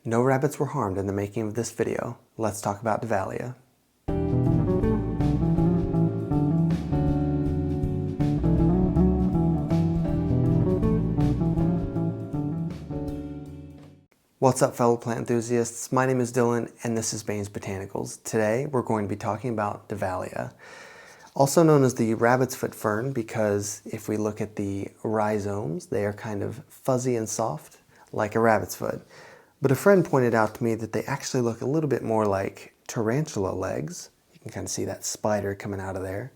No rabbits were harmed in the making of this video. Let's talk about Davallia. What's up, fellow plant enthusiasts? My name is Dylan and this is Baines Botanicals. Today we're going to be talking about Davallia, also known as the rabbit's foot fern, because if we look at the rhizomes, they are kind of fuzzy and soft like a rabbit's foot. But a friend pointed out to me that they actually look a little bit more like tarantula legs. You can kind of see that spider coming out of there.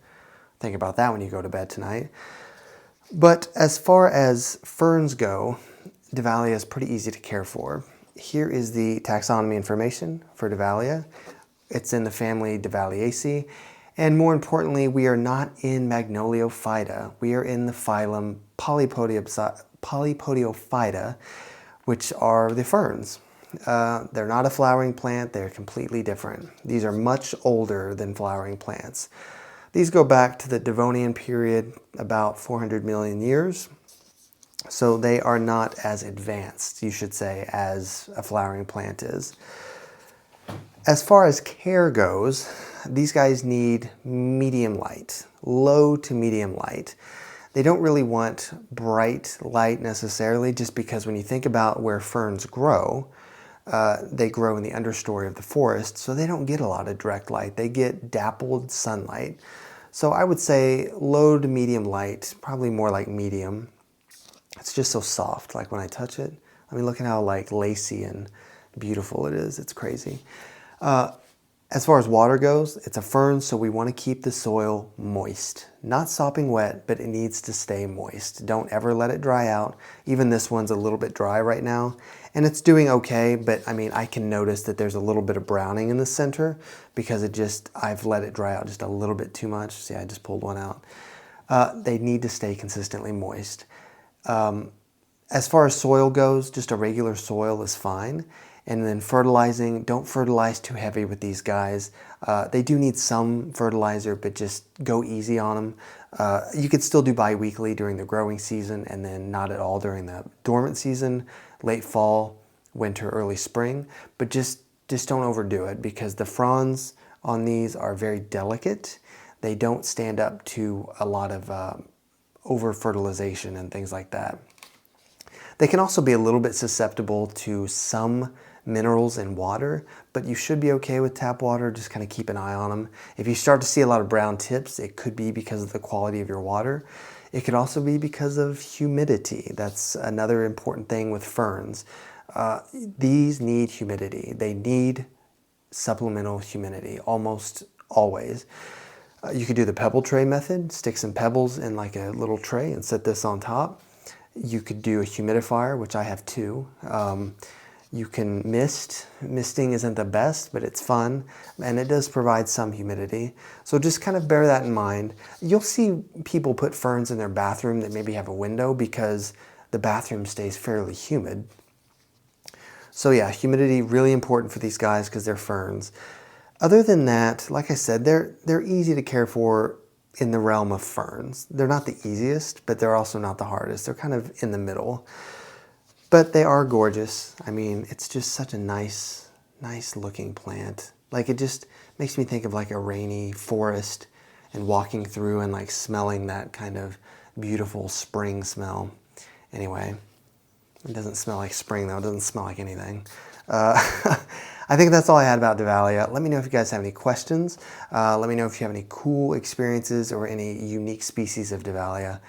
Think about that when you go to bed tonight. But as far as ferns go, Davallia is pretty easy to care for. Here is the taxonomy information for Davallia. It's in the family Davalliaceae, and more importantly, we are not in Magnoliophyta. We are in the phylum Polypodiophyta, which are the ferns. They're not a flowering plant, they're completely different. These are much older than flowering plants. These go back to the Devonian period, about 400 million years. So they are not as advanced, you should say, as a flowering plant is. As far as care goes, these guys need medium light, low to medium light. They don't really want bright light necessarily, just because when you think about where ferns grow, they grow in the understory of the forest, so they don't get a lot of direct light. They get dappled sunlight. So I would say low to medium light, probably more like medium. It's just so soft, like when I touch it. I mean, look at how like lacy and beautiful it is. It's crazy. As far as water goes, it's a fern, so we want to keep the soil moist. Not sopping wet, but it needs to stay moist. Don't ever let it dry out. Even this one's a little bit dry right now, and it's doing okay, but I mean, I can notice that there's a little bit of browning in the center because I've let it dry out just a little bit too much. See, I just pulled one out. They need to stay consistently moist. As far as soil goes, just a regular soil is fine. And then fertilizing, don't fertilize too heavy with these guys. They do need some fertilizer, but just go easy on them. You could still do bi-weekly during the growing season and then not at all during the dormant season, late fall, winter, early spring. But just don't overdo it, because the fronds on these are very delicate. They don't stand up to a lot of over-fertilization and things like that. They can also be a little bit susceptible to some minerals in water, but you should be okay with tap water. Just kind of keep an eye on them. If you start to see a lot of brown tips, it could be because of the quality of your water. It could also be because of humidity. That's another important thing with ferns. These need humidity. They need supplemental humidity almost always. You could do the pebble tray method, stick some pebbles in like a little tray and set this on top. You could do a humidifier, which I have two. You can mist. Misting isn't the best, but it's fun, and it does provide some humidity. So just kind of bear that in mind. You'll see people put ferns in their bathroom that maybe have a window because the bathroom stays fairly humid. So yeah, humidity, really important for these guys because they're ferns. Other than that, like I said, they're easy to care for in the realm of ferns. They're not the easiest, but they're also not the hardest. They're kind of in the middle. But they are gorgeous. I mean, it's just such a nice looking plant. Like, it just makes me think of like a rainy forest and walking through and like smelling that kind of beautiful spring smell. Anyway, it doesn't smell like spring though. It doesn't smell like anything. I think that's all I had about Davallia. Let me know if you guys have any questions. Let me know if you have any cool experiences or any unique species of Davallia.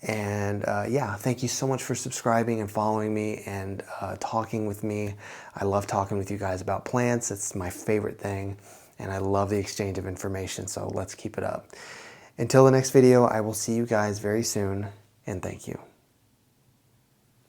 And yeah, thank you so much for subscribing and following me and talking with me. I love talking with you guys about plants. It's my favorite thing, and I love the exchange of information, so let's keep it up. Until the next video, I will see you guys very soon, and thank you.